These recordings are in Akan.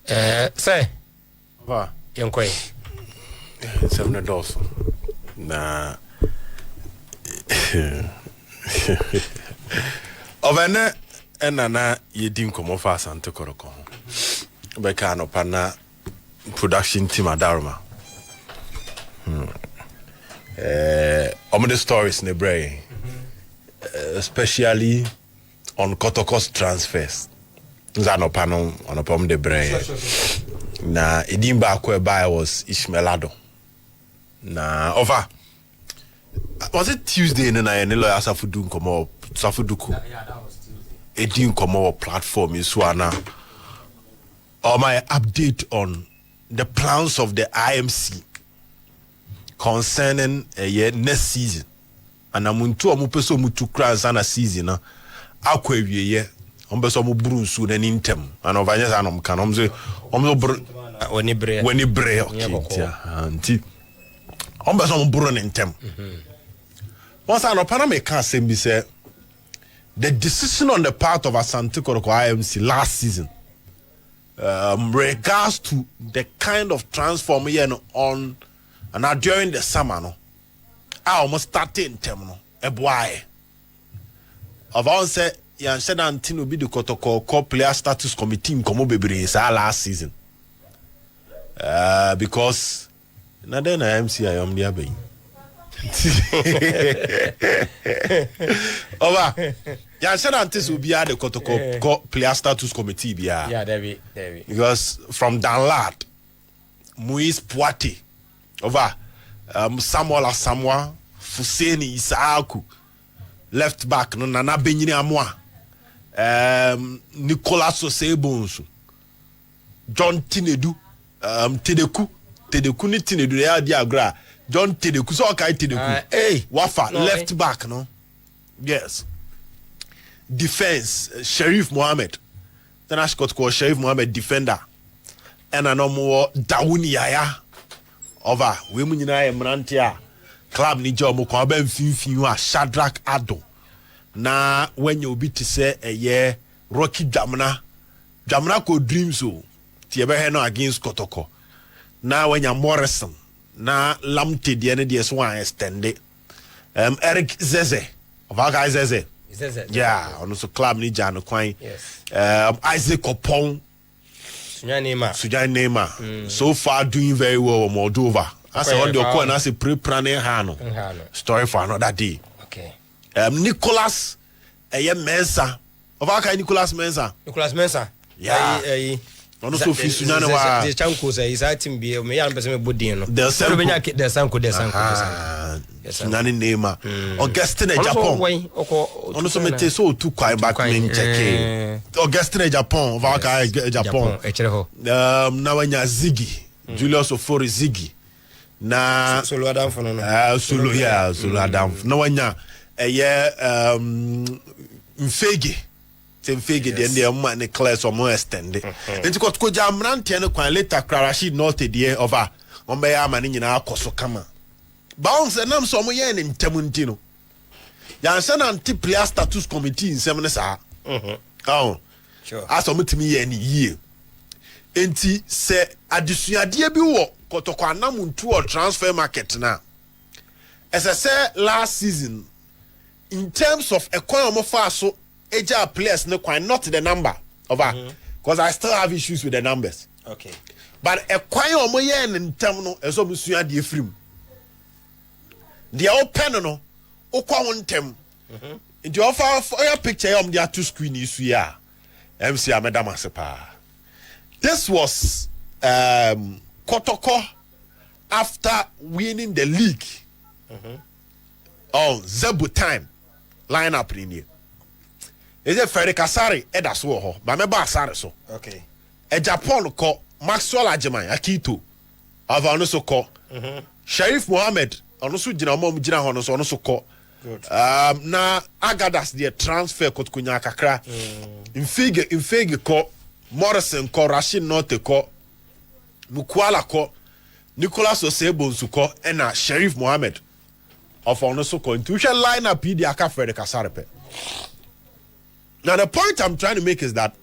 Say. Va. Yonkoi. 7 dollars. Na. Ovene enana yedim komo fa Asante Kotoko. Beka no pana production team adarma. Omo the stories ne brain. Especially on Kotoko's transfers. Zano pano on a pom de brain. Na edim ba ko buy was Ishmael Addo. Na over. Was it Tuesday na lawyer Safudu komo Safuduku? Yeah, that was Tuesday. Edim komo platform is wana. Or my update on the plans of the IMC concerning next season. And amuntu omupeso mutu kran na season na akwa wieye ombeso mo buru nsu na nintem ana ovanya sa no mka no omzo wani bre okay anti ombeso mo buru nintem once an opana me can say be say the decision on the part of Asante Kotoko IMC last season regards to the kind of transformation on and during the summer no I almost started them no eboy of all say yan said antino be the Kotoko player status committee komo bebre sa last season because na then IMC I am there be over yan said antis be the Kotoko player status committee be yeah there we because from Danlad Muis Poite over Samuel Asamoah Fuseni Isaaku left back no Nana Benyini Amoa Nicolas Osebonsu John Tinedu Tedeku ni Tinedu ya diagra John Tedeku so okay Tedeku Wafa no, left back no yes defense Sheriff Mohammed then I got called Sheriff Mohammed defender and no more Dawuni Yaya over we mu nyina emrantia club ni jomo ko aba mfinfin wa Shadrack Addo na when you be to say Rocky Jamna ko dreams o tie be he no against Kotoko na when ya Morrison na Lamte de ne de so one extend Eric Zeze of our guys Zeze yeah on so club ni Jano Kwan yes Isaac Opon Sujan Neymar so far doing very well on Moldova. I say on the corner, I say pre-planning Hano. Story for another day. Okay. Nicholas Mensa. Of our kind Nicholas Mensa. Yeah. On also fi Sujan wa. The chanko say is item be me yan person me bodin no. The sanko. Sujan Neymar. Augustine Japan. On also mete so two kwai back men check. Augustine Japan. Of our guy Japan. Na wanya Ziggy. Julius Ofori Ziggy. Na solo adam for no. Solo adam. Na wanya Mfege. Mfege den dey man ne class or more extend. Enti ko jamrante no kwan later Rashid not dey over. On be ya man nyina akoso kama. Bounce nam so mo ye ne ntamunti no. Ya nsa na anti player status committee nsem ne sa. Oh. Sure. Aso mutimi ye ni yie. Enti se adesuade bi wo Kotoko anamuntu or transfer market na. As I said last season, in terms of economy so eja players no quite not the number of because I still have issues with the numbers. Okay. But economy yen in term no eso musua de efrim. The open no okwa wontem. Into offer for your picture on the two screen isu ya. MC Ameda Masepa. This was Kotoko after winning the league. Oh, Zebu time lineup in here. Is it Frederick Asare? That's what. But me Asare so. Okay. A Japan ko Maxwell Ajeman Akito. I've also call Sheriff Mohammed. Also, Jina Mom Jina Honos also call. Good. Na Agadas the transfer Kotkunya Kakra. In figure ko Morrison ko Rashid Note ko Mukwala ko Nicolas Osebonsu ko and Sheriff Mohammed of Onosoko intuition line up the Frederick Asare. Now the point I'm trying to make is that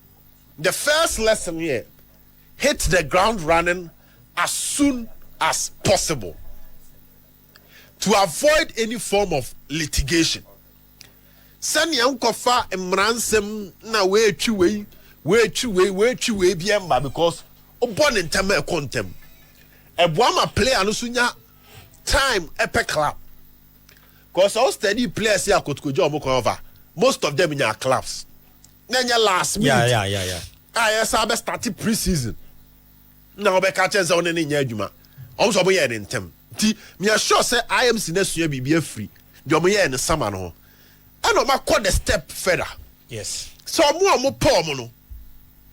the first lesson here hit the ground running as soon as possible to avoid any form of litigation. Sani ankofa emransem na we biemba because obon ntem e kontem. Ebuama player no sunya time epe club. Cause all steady players here Kotoko job over. Most of them in your clubs. Then your last minute. Yeah. Yes, I started pre-season. Now be catches on any adwuma. Also be in tem. Ti me sure say I am next year be free. Do me in the summer no. I know my quite a step further. Yes. So mo poor no.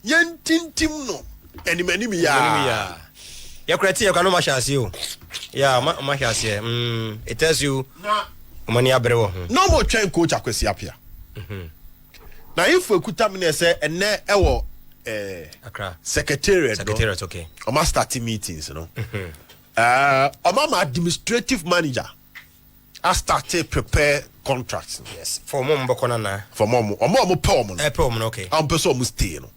Yen tintim no. Any many me ya. Ya kreti ya kanu mashasi you. Yeah, mashasi. It tells you money abrewo. No more train coach akwesi apia. Now if we could terminate say ene ewo Accra secretariat okay. Oma starting meetings, you know. Oma administrative manager I started prepare contracts. Yes. For mom bokona na. For mom pom. Okay. I'm person stay, no.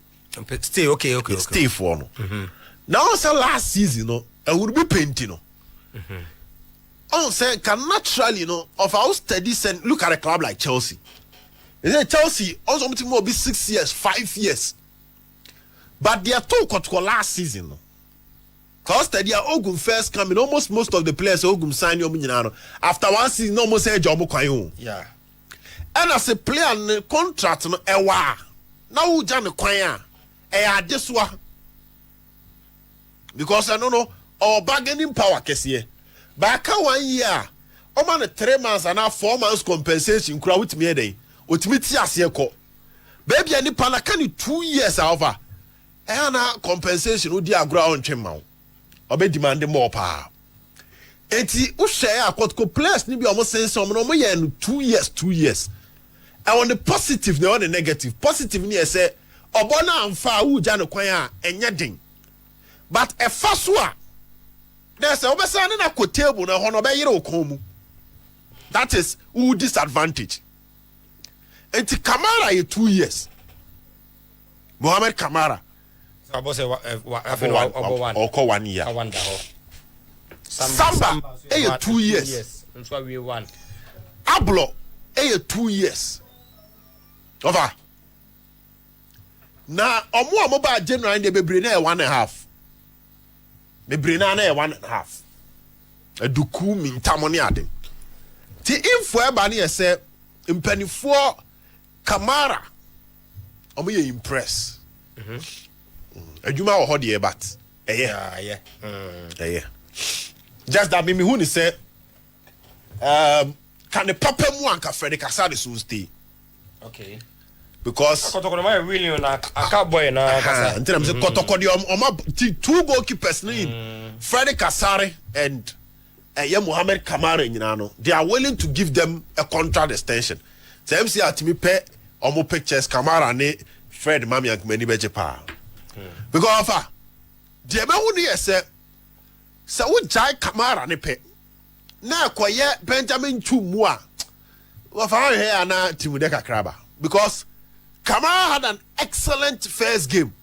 Stay okay. Stay for no. Now say last season, no, I would be painting, no. On say can naturally, you know, of our studies and look at a club like Chelsea. Is it Chelsea also something more be 6 years, 5 years. But they are two Kotoko last season. Cause they are Ogum first coming, almost most of the players Ogum sign your minano. After one season, almost say job kwayo. Yeah. And as a player contract no ewa. Now Jan kwaya. This one. Because I don't know our bargaining power kesiye. Back 1 year. Oman 3 months and now 4 months compensation kura with me day. Ultimate ase ko. Baby ani pana can you 2 years over. Ana compensation odi agura on twema. Obe demand more pa. Enti wo share Kotoko players ni bi omo sense omo no ye 2 years. And on the positive na on the negative. Positive ni say obona amfa wu ja no kwan a enye den. But e fa so a there's a obesa na ko table na ho no be yire okomu. That is who disadvantage. Enti Kamara ye 2 years. Mohamed Kamara Abo say Oko 1 year. Samba 2 years. Nso we 1. Ablor 2 years. Over. Na omo ba January de bebre na 1.5. Bebre na 1.5. Eduku mi ntamoni ade. Ti info e ba na say mpanifo Kamara omo ye impress. Adwuma wo hode e bat. Yeah. Just that me who ni say can the papa mu anka Frederick Asade so stay. Okay. Because Kotoko no really na aka boy na kasa. Until I'm say Kotoko the 2 goalkeepers ni Frederick Asare and Mohamed Kamara nyina no. They are willing to give them a contract extension. So MC atimi pe omo pictures Kamara ne Fred Mami and many beje pa. Because of the me who ni say wo jai Kamara ne pe na kwaye Benjamin Chumu a wo fa here na timude kakraba because Kamara had an excellent first game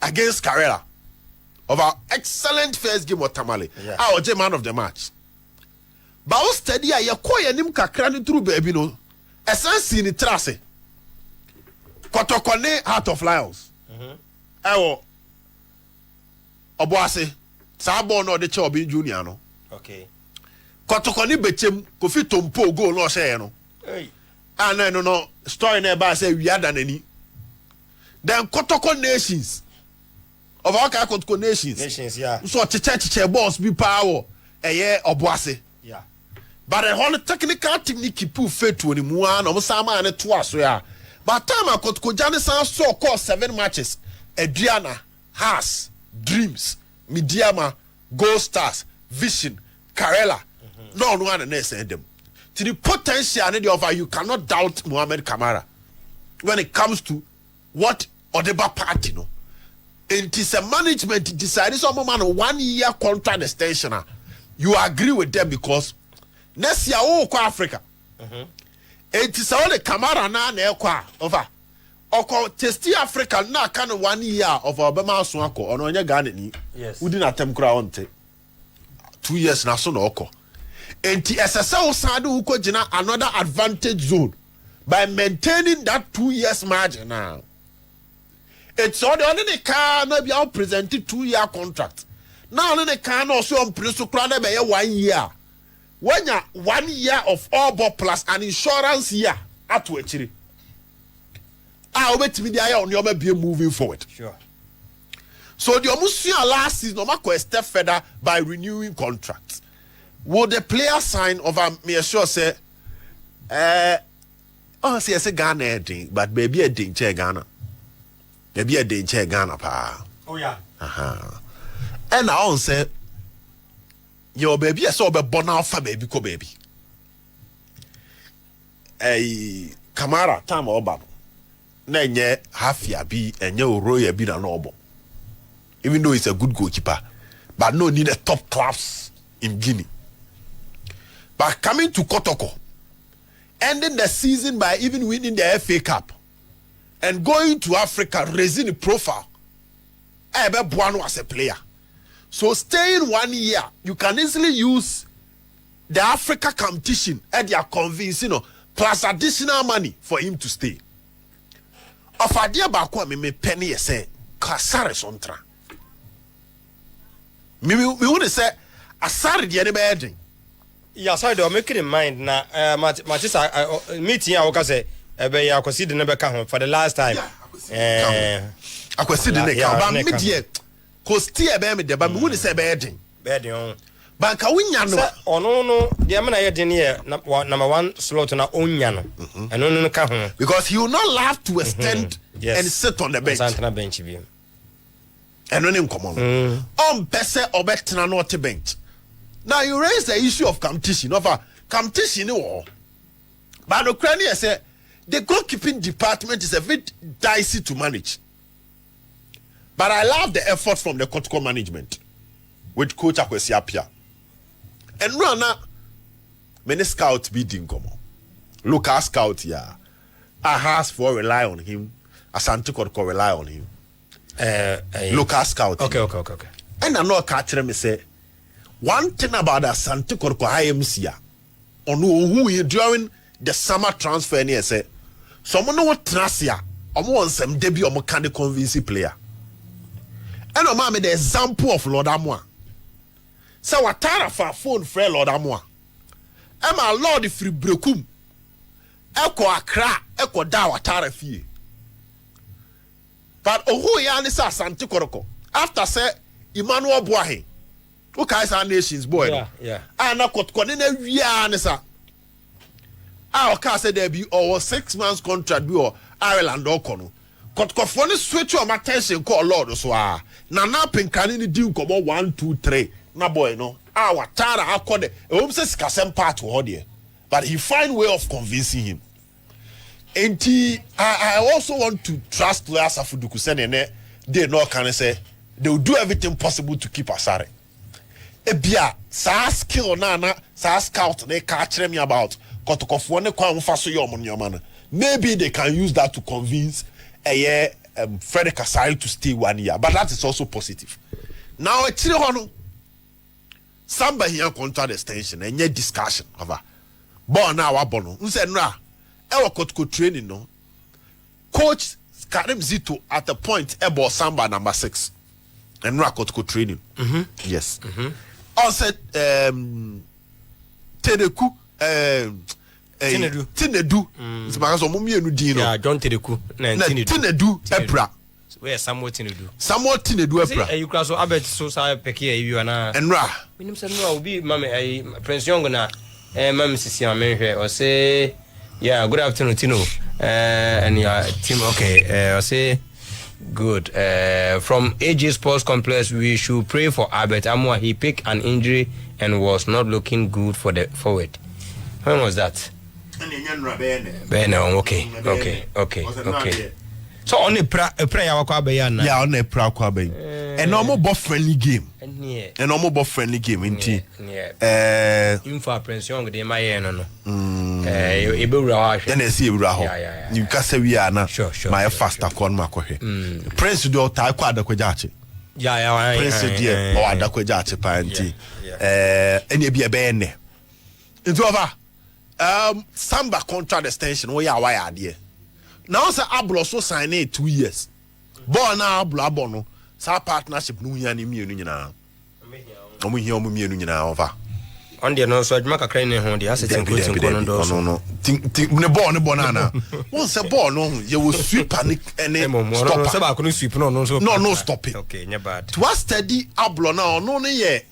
against Karela. Excellent first game with Tamale. I was man of the match. But I steady a yakoya nim kakra ni through baby no. Essence ni trase. Kotoko ne Heart of Lions. Ewo Oboase Sabo no de Chobi Junior no. Okay. Kotoko ni bechem Kofi Tompo goal no share no. Hey. And no story na ba say we ada nani. Then Kotoko Nations. Of our Kotoko Nations. Yeah. So chiche boss be power. Oboase. Yeah. But the whole technical technique pu fit to ni mu an o sama na to aso ya. But time Kotoko Jane san so call 7 matches. Adriana, Haas, Dreams, Midiama, Gold Stars, Vision, Karela. No one and send them. To the potential and the offer, you cannot doubt Mohamed Kamara when it comes to what Odeba party no. It is a management decided some man 1 year contract extension. You agree with them because next year Africa. It is only Kamara na over. Oko Testy Africa na kind of 1 year of Obama Swako or on your Ghana. Yes. We didn't attempt ground 2 years na so no oko. And the SSL Sadu uko jina another advantage zone by maintaining that 2 years margin now. It's all the only car no be out presented 2-year contract. Now only the car no so on principle by 1 year. When you 1 year of all but plus an insurance year at which I'll bet me the eye on your be moving forward. Sure. So the Omusia last season, no a step further by renewing contracts. Will the player sign of a me sure say, oh, see, I say Ghana, but maybe a ding chair Ghana. Maybe a ding chair Ghana, pa. Oh, yeah. And I say, your baby, I saw a born alpha baby, co baby. A Kamara, time or babu. Nenye half ya be and your royal be an noble. Even though he's a good goalkeeper, but no need a top class in Guinea. But coming to Kotoko, ending the season by even winning the FA Cup, and going to Africa, raising the profile, Ebe Buano as a player. So staying 1 year, you can easily use the Africa competition at your convince, plus additional money for him to stay. Of a dear Bakwa, me penny say, Kasare Sontra. Me want to say, Asare the enemy. Yeah, sorry, do make it in mind now. Matisa meeting I was say, I could see the number come for the last time. I could see the neck, but mid-year, cause tea baby, but me want to say bedding. Bedding. But can we yano? Oh no, the Amana here, number 1 slot on our own yano. And no come because he will not have to extend and sit on the bench. And no name come on. Pese or better not to bench. Now you raise the issue of competition, competition war. But the Ukrainian said the goalkeeping department is a bit dicey to manage. But I love the effort from the Kotoko management with Coach Akwesi Apia. And Rana, many scouts be dinkomo. Local scout, yeah. Ahas for rely on him. Asante Kotoko rely on him. Local scout. Okay. And I know catcher me say one thing about Asante Kotoko IMC on who during the summer transfer near say someone know what Trasia or some debut or kind of convincing player. And I'm the example of Lord Amwa. So what tara for phone friend Lord Amwa. Emma Lord free brekum. Eko akra, eko da watara fie. But who ya ni sa Asante Kotoko after say Emmanuel Boahe. Who guys are nations boy? Yeah. And I got konene wia ni sa. Our car said there be or 6 months contract be or Ireland or kono. Kotoko switch your attention call Lord so na pinkani ni di nkomo 1 2 3 na boy no our tara akode e say sikasem part ho there but he find way of convincing him. And I also want to trust players afuduku say they no can say they will do everything possible to keep Asare. Ebia sa skill na sa scout they catch me about Kotoko ne kwa mfa so yom nyoma. Maybe they can use that to convince Frederick Asare to stay 1 year, but that is also positive. Now a chile Samba here contract extension and yet discussion over. Bon now abono. Unse nra ewa Kotoko training no. Coach Karim Zito at the point about Samba number 6. And nra Kotoko training. Yes. Also Tedeku Tinedu. It's because of Mummy and Dino. Yeah, John Tedeku. Tinedu Epra. Where somewhat Tinedu. Somewhat Tinedu Epra. You cross Abbott so say Pekia you and Ra. Minim said no be Mammy Prince Young na Mammy Sisia Menhe or say yeah, good afternoon Tino. And your team okay. I say good. From AG Sports Complex, we should pray for Albert Amwa. He picked an injury and was not looking good for the forward. When was that? Okay. So on a prayer yeah, on a prayer and normal ball friendly game. And normal ball friendly game in info Prince Young de my no. ebewura then I see ebewura ho you can say we are na my faster con makohwe prince do ta kwa adakwajache prince die o adakwajache pa nti ene bia be ene nti over Samba contract extension we are why ade now say Ablor so sign it 2 years born na Ablor abono sa partnership no hia ne mienu nyina omo hia omo mienu nyina over on the no so adwuma kakra ne ho de asset include kono do so no ne ball na won say ball no you will sweep panic any stop so ba ko no sweep no so no stop it okay nya bad to study Ablor na no ne ye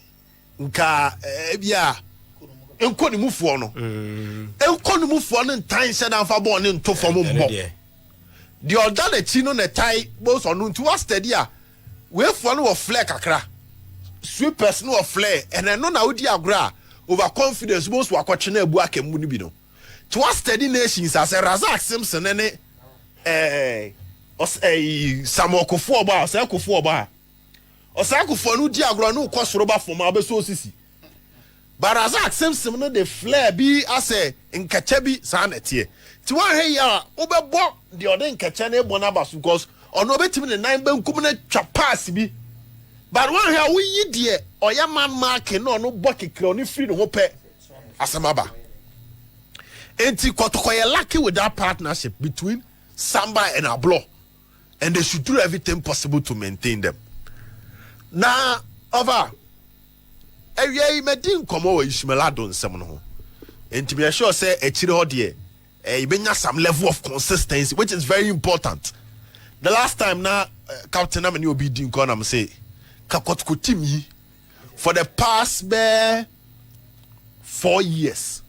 nka bia enko ni mufuo no enko ni mufuo no ntan hye na fa ball ne nto fom mbo the other chino ne tai both on to study a we fo no wo flare kakra sweepers no wo flare and no na odi agora overconfidence most wakwache na abu akemu ni bi no to study nations as a Razak Simpson ne samokofo ba osakofo ba osakofo no di agora no kwosoro ba fom abeso osisi Razak Simpson no the flare bi ase nkacha bi sanete ti wan he ya obebo the other nkacha na ebo na basu because ono betimi ne nan bankum na twa pass bi but wan he wo yi de oya man mark no no bokikre oni free no ho pe asamaba enti Kotoko ye lucky with that partnership between Samba and Ablor and they should do everything possible to maintain them na over ewia medin komo wa Ishmael Addo nsem no ho enti me sure say echire ho de you bring some level of consistency, which is very important. The last time now, Captain Amani will be doing corner, say, Kotoko team for the past 4 years.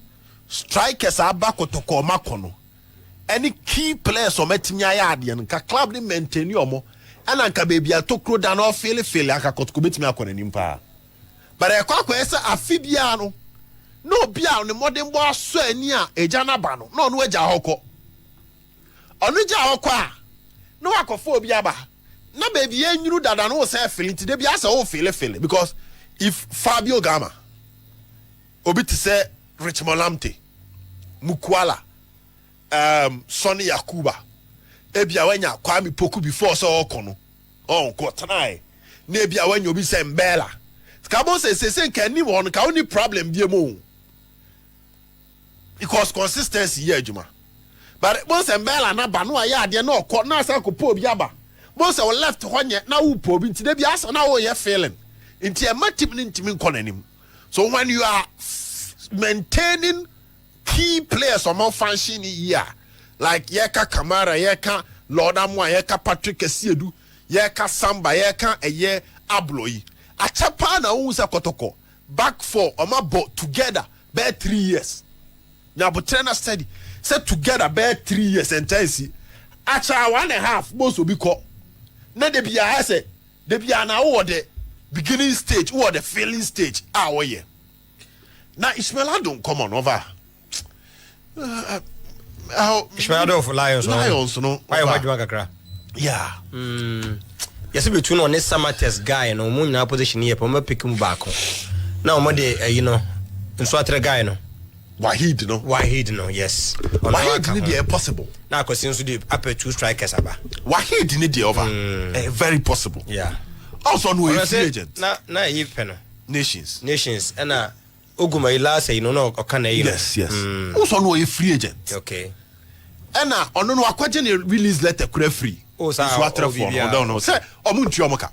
Strikers are back Kotoko Makono. Any key players or Metinya Yardian, club ni maintain your mo, and Anka baby, I took road down off fairly, Kotoko bit me on an empire. But I can't a Fibiano. No bia on the modern boss so near a janabano no no eja hoko onu ja hoko a no akofo biaba na baby enyu dada no say feeling today bia say o feel because if Fabio Gama obi to say Rich Molamte Mukwala Sonny Yakuba ebia wanya Kwame Poku before so okono on ko try na ebia wanya obi say Mbela Kabo say can ni won ka only problem bi mo because consistency here juma but once Mbela na ba no aya ade na okọ na asa ko po bi aba once we left honye na wo po bi ntide bi asa na wo ye feeling nti e matip ni ntimi nkọ nanim so when you are maintaining key players on function here like Yeka Kamara Yeka Lord Amwa Yeka Patrick Esiedu Yeka Samba Yeka eye Ablor achapa na wo sa Kotoko back for omabo together be 3 years. Now, but trainer study said together bear 3 years and see. Acha 1.5 most will be called. Now they be I say they be now or the beginning stage or the failing stage. Yeah. Now Ishmael don't come on over. Ishmael Addo for Lions no. Why Kakra? Yeah. Yes, between on this summer test guy and on na position here, but pick him back. Now, Monday, you know, and so guy no. Wahid no, yes. Wahid need the possible. Now, because since we upper 2 strikers, Wahid need the over. Very possible. Yeah. Also, no free agent. Na you penno. Nations. And Oguma ila say no or can yes. Also, no a free agent. Okay. And now, on no question release letter could free. Oh, so I don't know. Say, Omunchiomoka.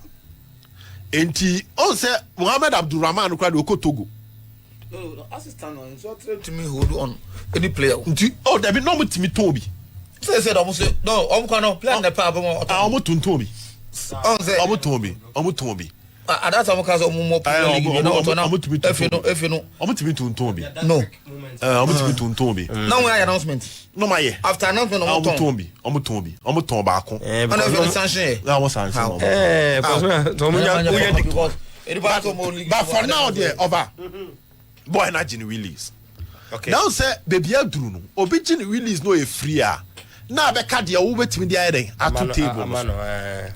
Enti, on say Muhammad Abdurrahman who cried Kotoko. No, assistant on so to me hold on any player. Oh, there be no with me Toby. Say almost no, I'm plan the problem. Almost to Toby. Almost Toby. That's our cause of more. If you know, almost to me to Toby. No, almost to me to Toby. No way announcement. No, my after announcement, almost Toby. Almost back. And I sanction. That was answer. But for now, dear, over. Boy na gini release. Okay. Now say baby adru no. Obi gini release no e free a. Na be ka de wo betimi de ayden ato table.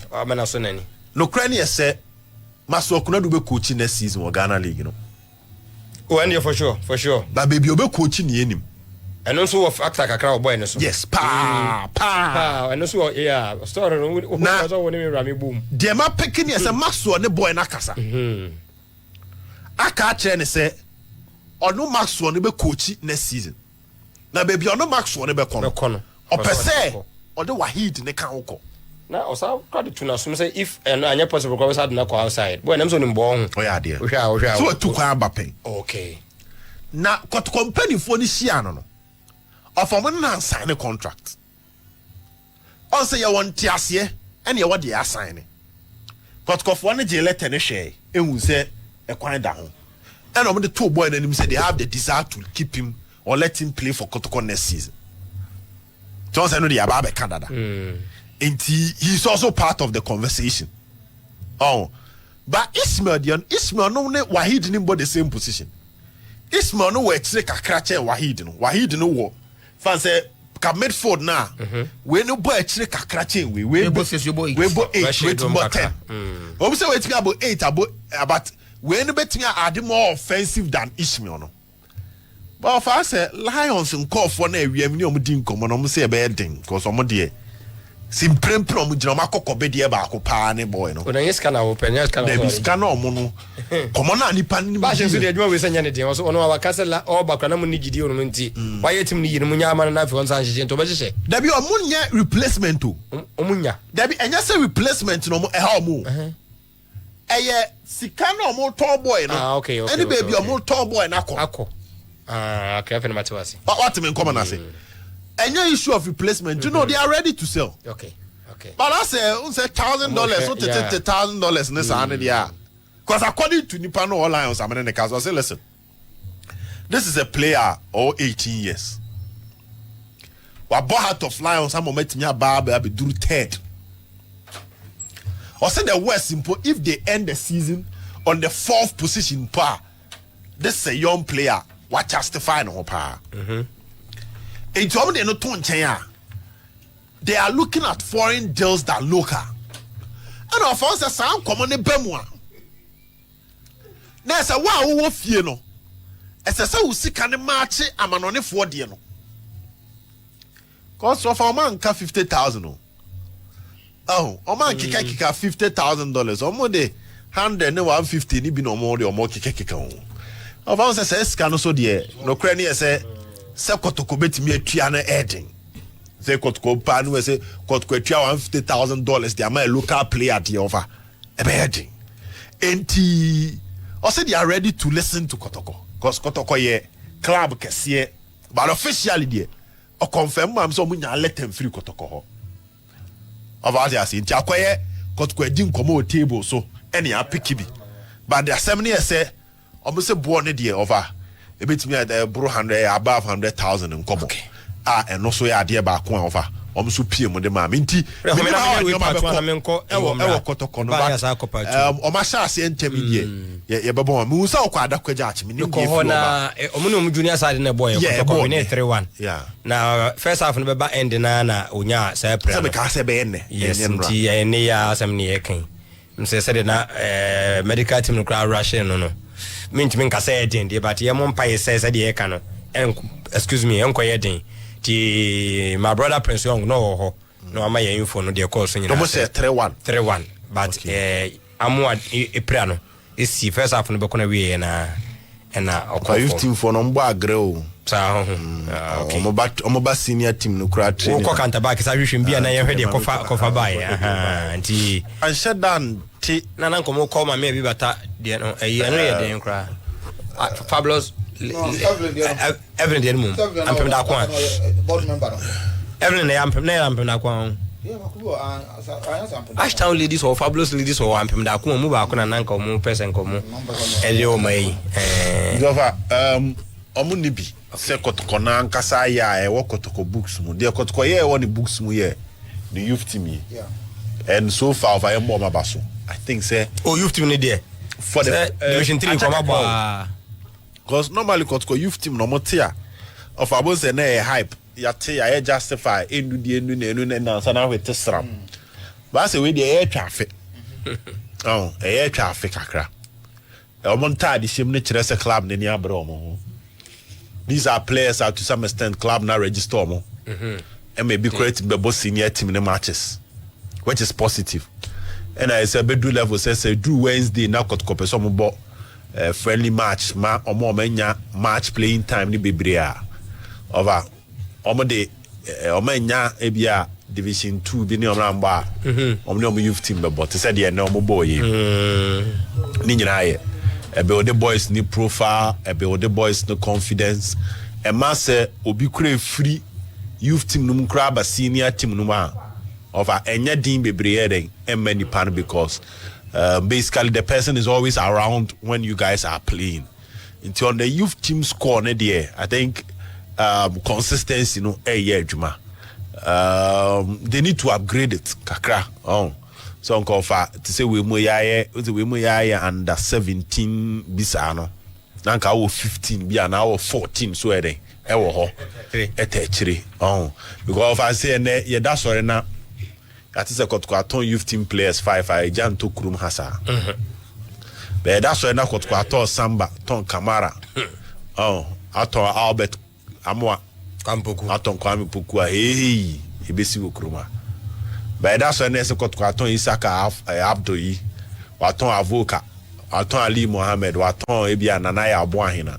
Amana so nani. No crane say Maso Kunadu be coaching next season or Ghana League, you know. Oh, and for sure. But baby obe coaching ni enim. And also of actor kakra boy no so. Yes, pa. And also yeah, story no na so woni me rami boom. De ma pekini as a Maxwell ne boy na kasa. Aka che ne say ono Maxwell ne be coach next season. Na baby ono Maxwell ne be kono. Opese o de Wahid ne kan woko. Na osa kwade tuna so say if anya possible go outside na go outside. Boy nam so ni mbo ho. O ya de. Ohwa. So tu kwa Mbappe. Okay. Na kot company fo ni hia no. Ofom na sign contract. On say you want tiase and you what they assign. But kofo na je letter ne hwe ehun say e kwan da ho. And on the two boy and him say they have the desire to keep him or let him play for Kotoko next season. Johnson no the ababe Canada. And he's also part of the conversation. Oh. But Ishmael no Wahid nimbo the same position. Ishmael no we tire kakra che Wahid no. Wahid no wo. Fan say ka midfield na. We no boy tire kakra che we bo 8 we to more 10. We say we to about 8 about we no betting add more offensive than Ishmael no. But if I say Lions and call for na ewiem ni omo din komo no mo say e be den cause omo de simprempro omo jina makoko be de ba akopa ne boy no. Ona yes kana open yes kana. Dem scanner omo no. Komo na nipa ni ba shin so de adwuma we sanya ne den so ono wa kasela o ba kwa na mo ni gidi ono nti wa yetim ni yiri mo nya ama na afi on san hye nto ba hye. Da bi omo nya replacement o. Omo nya. Da bi enya say replacement no mo e ha omo. Eye sika na omo tall boy no. Okay. Any baby omo tall boy na akọ. Okay, I feel Matiwasi. What me come and say? Any issue of replacement, you know they are ready to sell. Okay. But I say, $1,000, so $1,000 this and yeah. Because according to Nipano all Lions, I'm in the case. I say, listen, this is a player or 18 years. Wa bought of Lions, I'm met me a be do third. Or say the worst simple if they end the season on the 4th position par. This is a young player. What justify no pa? They are looking at foreign deals that local. And of course, the sound common in Bemwa. There's a wow of you know. As a so sick and march, I'm an only 4 dear no. Cost of a man 50,000. Oh, a man kika $50,000. Almost the 150 ni be no more or more kika. Of us says can so dear no cranny say Kotoko betimi atua na Eden. Say Kotoko pan we say Kotoko atua $150,000 the my local player the offer. E be Eden. Enti also they are ready to listen to Kotoko because Kotoko ye club kese but officially there o confirm am so munya let them free Kotoko ho. Of us they say nti akoye Kotoko edi nkomo table so any a pick bi. But the assembly say almost a born idea over a bit me at the bro 100 above 100,000 in Kobo. And also a dear back one over almost PM with the Maminti. Or my chassis and Temmy, yeah, Babon, Musa Quada Quajach, Minocona, Omunum Junior side in a boy, 3-1. Yeah. Now, first half of the back end in Anna, Unya, Sapra, yes, and near some near king. Said na medical team crowd rushing no. Mint say den but ye mon pay says e ka no. Excuse me, enkoye den. Ti my brother Prince Young no ama ye info no de call so nyina. Almost 3-1. But amu epra no. Esi first half no be kona we na 15 for no mbo agre o. Okay. Omoba senior team no crowd training. Wo counter back is hwehwem bia na ye hwe de kofa buy. Nti an shut down ti na nkomo call ma me bi bata de no ayi eno ye den kra. Fabulous Evelyn de mum. Ampem da kwa. Board member no. Evelyn na ampem da kwa. Ashtown ladies or fabulous ladies or ampem da kwa mu ba kwa na nkomo person komo. Ele o mai. Omuni bi se Kotoko na nkasa ya e wo Kotoko books mu de Kotoko ye wo the books mu ye the youth team ye. Yeah. And so far of I more mabaso I think say youth team ni there for the division 3 come about because normally Kotoko youth team no motia of about say na hype ya te ya justify enu na sana we tesram ba say we dey air traffic air traffic akra e o monta di sim ne kire se club ne ni abro mo these are players that to some extent club now register more. And maybe create the senior team in the matches, which is positive. And I said, do level says do Wednesday now Kotoko some about friendly match or more match playing time ni bibria over omode omanya ebia division 2 bi ni omramba omne youth team but said the no boy ni nyina ye ebe the boys ni profile ebe the boys no confidence e ma say obi kure free youth team num kra ba senior team num over enya din bebree den many pan because basically the person is always around when you guys are playing. Until on the youth team score there, I think consistency they need to upgrade it kakra. So uncle to say we moyaye under 17 bisano. Nanka our 15 be an hour 14 so ede e wo ho etechiri because I say yeah that's sorry na that is a Kotoko youth team players 5 I jan to Kurum Hasa. But that's why now Kotoko Samba ton Kamara. Ato Albert Amwa Kampuku aton Kwame Pukua hey ebesi Kuruma. But that's why next Kotoko Isaka Addo yi waton Avoka waton Ali Mohammed waton ebia Nanaya Abuahina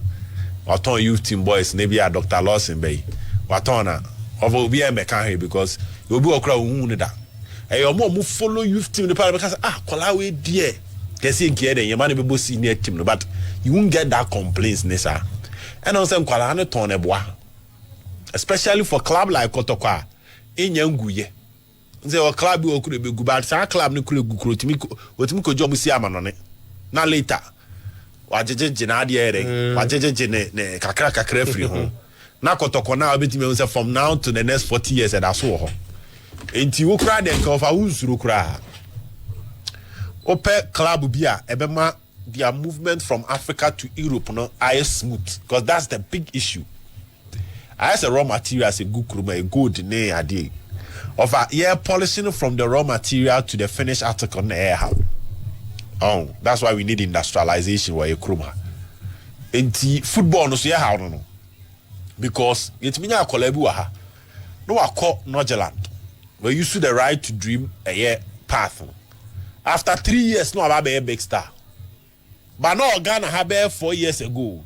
waton youth team boys nebia Dr. Lawson Bay waton na over be meka because you be okra hu da. Hey, your mom follow youth team the part because kola we dear. Kesi nke den your man be boss senior team no but you won't get that complaints nessa. And on some kola no ton eboa. Especially for club like Kotoko enyanguye. Nze o club we could be good but sa club no could go timi otimi ko job si amanone. Na later wajeje na ade ere wajeje ne kakra free ho. Na Kotoko na obetimi say from now to the next 40 years and that's all. Enti wo kra den ka ofa unsuru kra ope club bia ebema their movement from Africa to Europe no I smooth because that's the big issue. I as a raw material as a good kruma a good ne ade of polishing from the raw material to the finished article na air how that's why we need industrialization where a kruma enti football no so how no because it minya kola bi wa ha no akọ Norgeland where you see the right to dream a year path. After 3 years, no about a big star. But no Ghana have 4 years ago.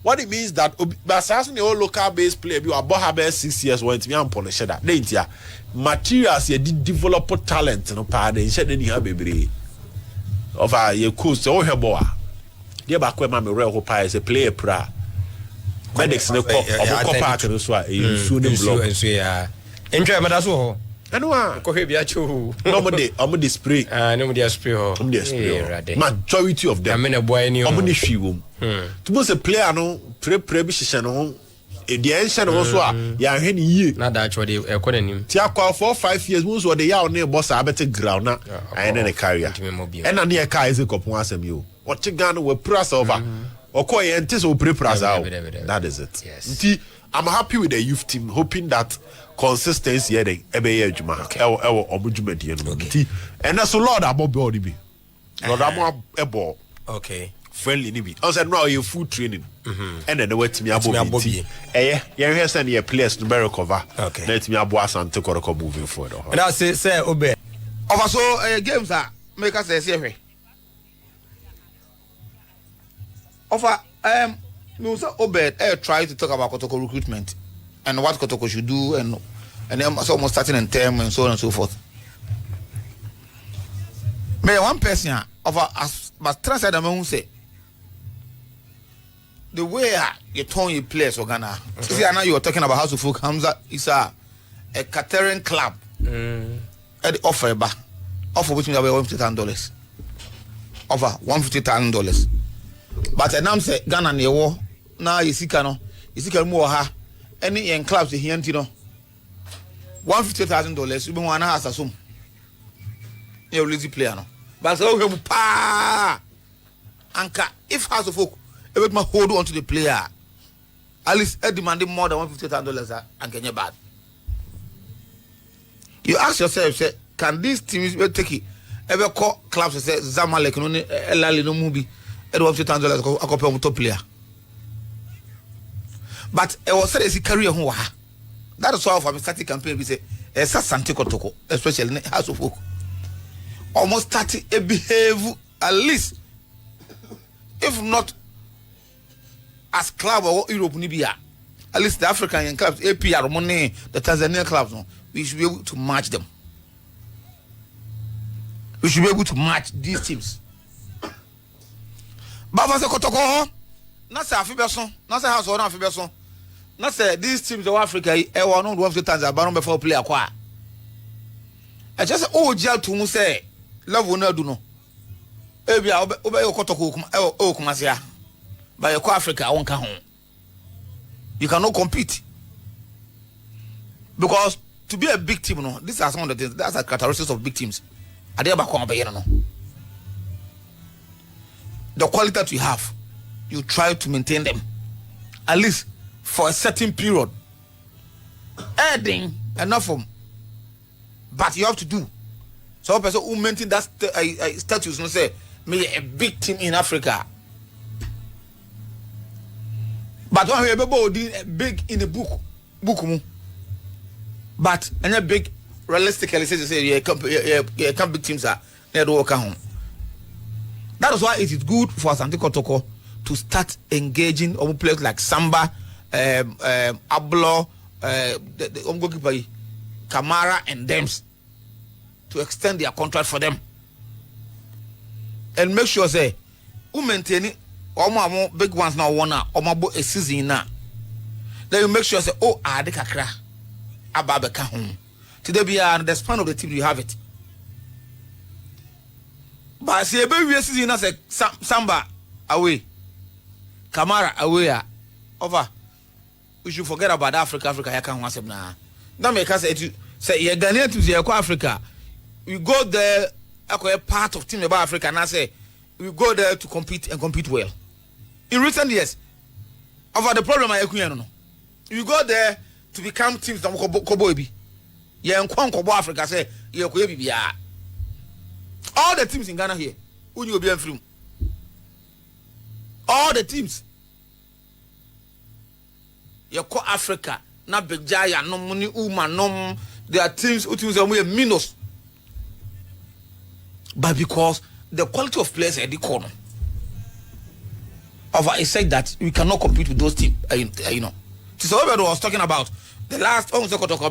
What it means that the old local based player you about 6 years when to polish that. Then materials you did develop talent no pa then shed any baby. Over your coast oh heboa. Dear back when my real hope is a player pra. Medics no park no so you soon block. Enjoy my that's Ano ko he bia chu no mo spray no mo spray ho majority of them amena boy ni omo de hwi wom to bo se player no pre bi hihye no e de enhye no so a ya hwe ni yie na da chwo de e ko nanim ti akwa 4-5 years mo so de ya on e boss abete ground na aye na career e na ne ka ise kopon asem yo o ti gan we press over okoye ente so pre press out that is it nti I'm happy with the youth team hoping that consistency here ebe adwuma ewo omudwuma die no nti and so Lord abobodi bi Lord amo ebo okay friendly ni bi also no you full training and then wetimi abobi yen hwe send your players to better cover let me abo asante koroko moving forward and I say obe over so games are make us say hwe over no sir Obed try to talk about Kotoko recruitment and what Kotoko should do and then almost starting in term and so on and so forth. May one person of as but translate them say the way you turn your players for Ghana. See now you are talking about House of Folk Hamza is a catering club at the offer which means $150,000 offer $150,000 but and I'm say Ghana near war now you see more ha any in clubs here no $150,000 you be one has assume you lazy player no but so pa anka if House of Folk every man hold on to the player at least demanding more than $150,000 and get bad you ask yourself say can these teams take it ever call clubs say Zamalek no elali no mubi $150,000 a top player But I was said as he career who that is why for starting campaign we say Sante Kotoko, especially in House of Folk. Almost 30 a behave at least, if not as club or Europe Nibia, at least the African clubs, APR money, the Tanzanian clubs, no, we should be able to match them. We should be able to match these teams. But for Kotoko, not say Afibeson, not say House or Afibeson. Not say these teams of Africa, I want to want to Tanzania, but before play acquire. I just oh jail to say love will not do no. Maybe I'll obey your Kotoko oh Kumasia. By your Africa, I won't come home. You cannot compete. Because to be a big team, no, these are some of the things, that's the characteristics of big teams. I dare back on no. The quality that you have, you try to maintain them. At least for a certain period. Adding enough of them. But you have to do. So a person who maintain that status, no say, me a big team in Africa. But when we are big in the book, but and a big realistically say yeah, come big teams are near the work home. That is why it is good for Asante Kotoko to start engaging on players like Samba, Ablor, the goalkeeper, Kamara and Dems to extend their contract for them. And make sure say who maintain it, more big ones now one a season now. Then you make sure say oh the kakra ababeka home. Today be the span of the team you have it. But see, every season as a Samba away, Kamara away, over. We should forget about Africa. I can't want to now. That make us say you're Ghanaian to Africa. We go there, a part of team about Africa, and I say we go there to compete and compete well. In recent years, over the problem I know, you go there to become teams that Koboibi. Yeah, and Kobo Africa say you're all the teams in Ghana here, who you be from? All the teams. You call Africa, not big giant, no money, no. There are teams who teams are minus. But because the quality of players at the corner, I said that we cannot compete with those teams. You know, so everybody was talking about the last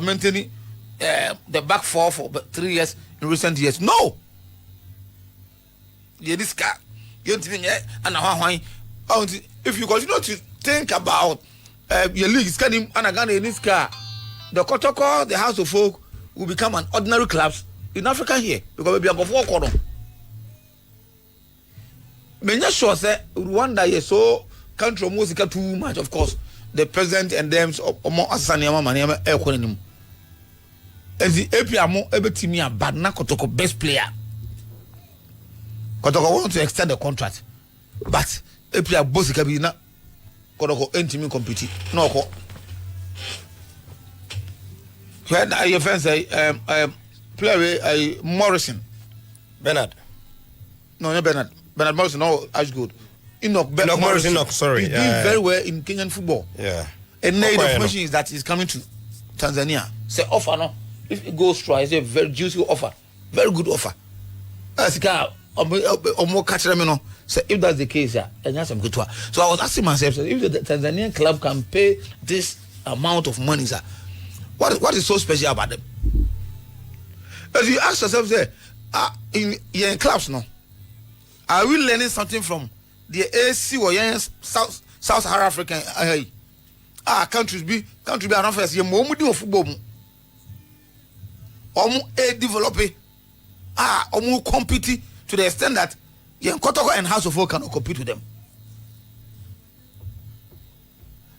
maintaining the back four for 3 years in recent years. No. This guy, if you continue to think about your league, in this car, the Kotoko, the House of Folk, will become an ordinary clubs in Africa here because we are before corner. Many sure say Rwanda is so country music too much. Of course, the president and them more Asaniama Maniama Equanim. As the APR able to me a bad Kotoko best player. Kotoko want to extend the contract, but APR boss kabina Kotoko entimi compete. No ko. When your friends say player Morrison Bernard. No, not Bernard. Bernard Morrison, no, Ashgood. Enoch Morrison, sorry. He's doing very well in Kenyan football. Yeah. And now the information is that he's coming to Tanzania. Say offer no. If it goes through, it's a very juicy offer. Very good offer. As more catch them, you know. So if that's the case, yeah, and that's some good one. So I was asking myself, so if the Tanzanian club can pay this amount of money, sir, what is so special about them? As you ask yourself, say, in clubs now, are we learning something from the AC or South Sahara African countries be around first year more do football develop compete to the extent that Kotoko and House of Folk cannot compete with them.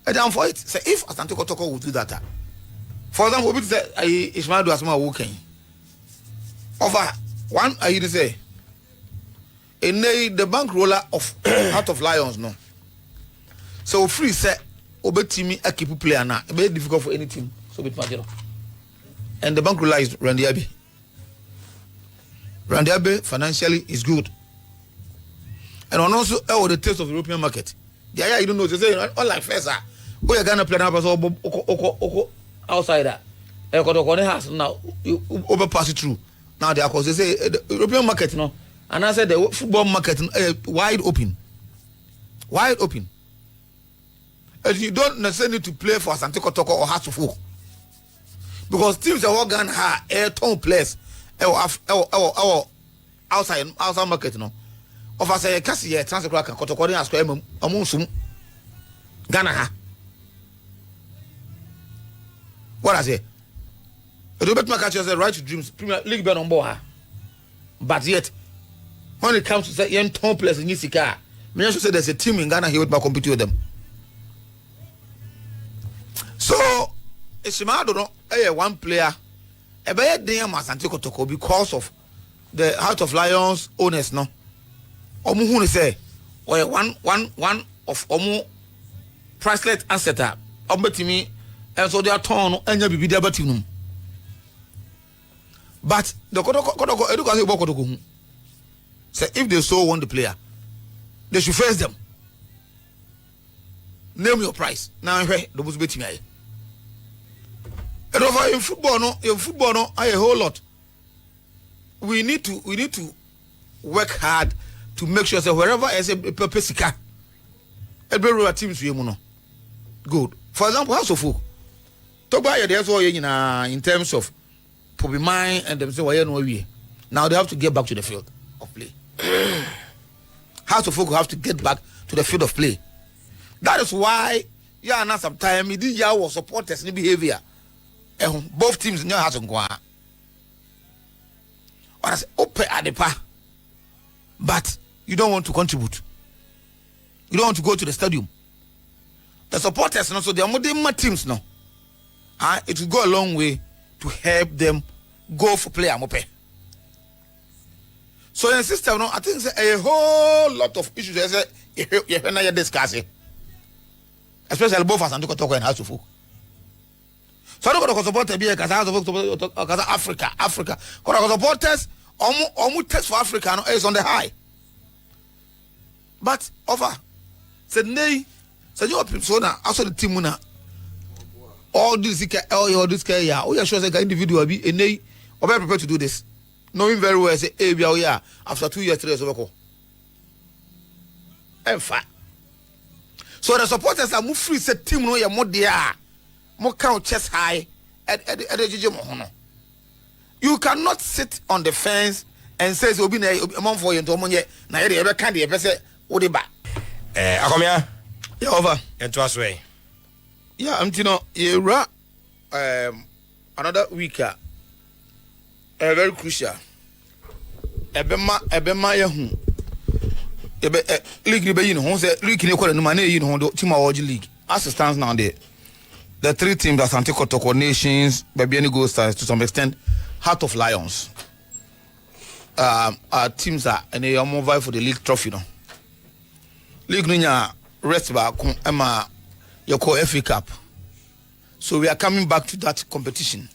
And then for it, say if Asante Kotoko will do that, for example, we say Ishmael do asma working over one. I hear say. And the bank roller of Heart of Lions no. So free set obetimi a keep player now. Very difficult for any team. So bit matter. And the bank roller is Randy Abbey. Randy Abbey financially is good. And on also the taste of the European market. The idea you don't know. They say all like first We are gonna play now so outside that. Kotoko has now over pass it through. Now they are cause they say the European market no. And I said the football market wide open. Wide open. And you don't necessarily need to play for Asante Kotoko or Hasufo. Because teams that work on air ton players outside market no. Of us a Cassie transfer crack and Kotoko has to Amunsum Ghana ha. What I say? Robert McCarthy said right to dreams Premier League been on board. But yet when it comes to say young ton players in Nisika, me also say there's a team in Ghana here would compete with them. So ISHMEAL don't know one player a better damn Asante Kotoko because of the Heart of Lions owners no. Omu who say or one of omu priceless asset obetimi and so they are torn and you be there batinum. But the Kotoko education about Kotoko say if they so want the player, they should face them. Name your price. Now the must bet me. And over in football no, I a whole lot. We need to work hard to make sure that wherever I say pepesika, every teams we no good. For example, House of Folk. Talk about there's all in terms of Pobi Mine and them say why no we. Now they have to get back to the field of play. House of Folk have to get back to the field of play. That is why now sometimes it did was supporters in behavior. Both teams in your house and go. What I say, open at the pa, but you don't want to contribute. You don't want to go to the stadium. The supporters, so they are more teams now. It will go a long way to help them go for play and pay. So in the system, I think a whole lot of issues you're discussing, especially both Asante Kotoko and House of Folk. So I don't go to support the beer because Africa. Because supporters, almost test for Africa is on the high. But over, said nay, said you persona, also the team now. All this guy, yeah, we are sure that individual be a nay, or be prepared to do this. Knowing very well, say, hey, we are here after 2 years, 3 years over. And fat. So the supporters are move free, said team no, you're more there. More count chest high at the you cannot sit on the fence and say so be a month for you to money na e dey can dey say wo dey ba akomia yeah over and to us way yeah era another week very crucial ebema ya hu league be you know say league ni call no man you know team award league as it stands now there. The three teams are Asante Kotoko Nations, Baby Gold Stars to some extent, Heart of Lions. Our teams are and they are more viable for the league trophy. No? League Nunya rest back Emma your call FA Cup. So we are coming back to that competition.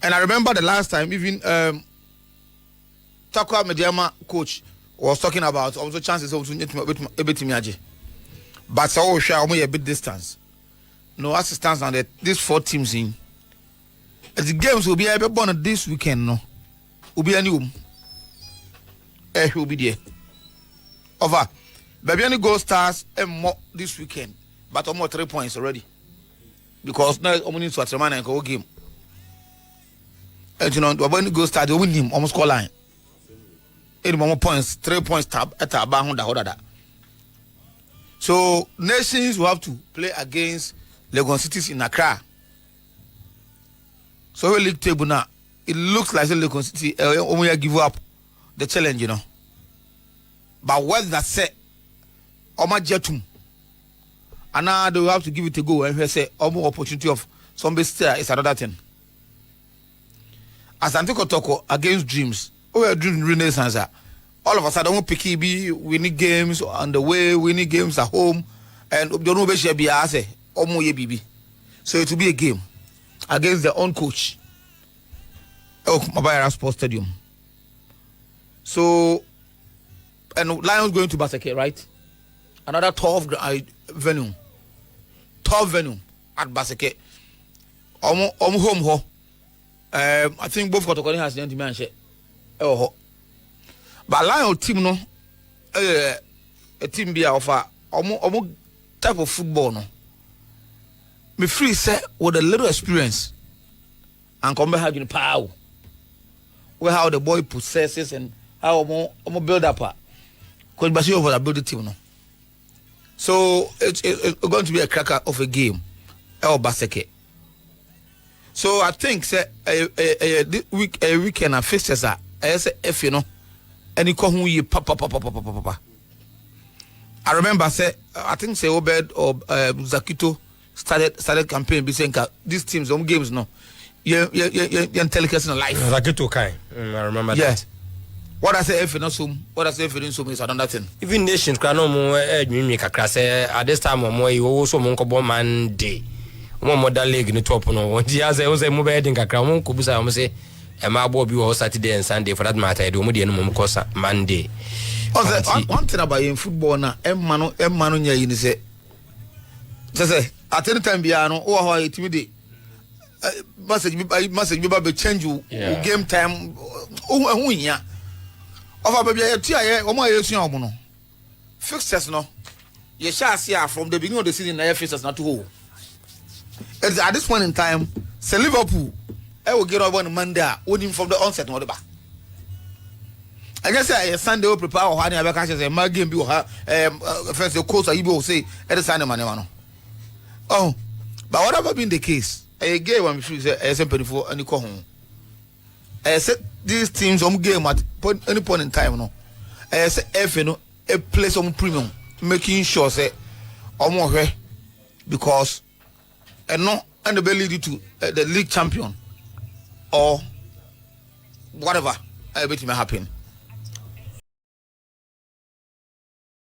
And I remember the last time even Takwa Mediama coach was talking about also chances of but so share only a bit distance. No assistance on these 4 teams in. The games will be able born this weekend. No, will be a new. Will be there. Over. Baby Gold Stars and more this weekend, but almost 3 points already. Because now only to Atreman and go game. And you know, Baby Gold Stars they win him almost score line. 8 more points, 3 points tab at a bar that. So nations will have to play against Legon Cities in Accra. So we league table now. It looks like the Legon City only give up the challenge, you know. But what that said, Oma Jetum, and now they will have to give it a go and we say more opportunity of somebody still is another thing. Asante Kotoko against Dreams. We are doing Renaissance. All of us, I don't want PKB winning games on the way, winning games at home, and don't know where she be as or more BB. So it will be a game against their own coach. Mobile Sports Stadium. So, and Lions going to Basake, right? Another tough venue. top venue at Baseke. Home ho. I think both Kotoko has the anti-man. Oh, but Lion team no, a team be offer almost type of football no. Me free set with a little experience and come back having power. Where how the boy possesses and how I'm build up. Because Bashir over build the team no. So it's going to be a cracker of a game. El Baseke. So I think say a weekend and fixtures are if you know any who you papa. I remember say I think say Obed or Zakito started campaign be saying these teams games no telecasting live. Zakito kai. I remember that. What I say if you know some what I say if you didn't so is another thing. Even nations can no more make a class at this time or more you also monko man day. One more league in the top no. One day as I was a mobile in Kakra, one kubusa say a mabo be all Saturday and Sunday for that matter. I do more than Mokosa Monday. One thing about in football now, Manu nya say at any time biano or how it me message be change you game time who nya of baby tia o mo yesu no fixtures no ye sha see from the beginning of the season na fixtures not to hold. At this point in time, say Liverpool, I will get over on Monday, winning from the onset. No, I guess Sunday will prepare or having a catch as a mag game. First, the coach I will say at the sign of money. Oh, but whatever been the case, I gave one a simple for any call home. I said these teams on game at any point in time. No, I said if you know a place on premium, making sure say or more because. And no, and they lead you to the league champion or whatever. I bet it may happen.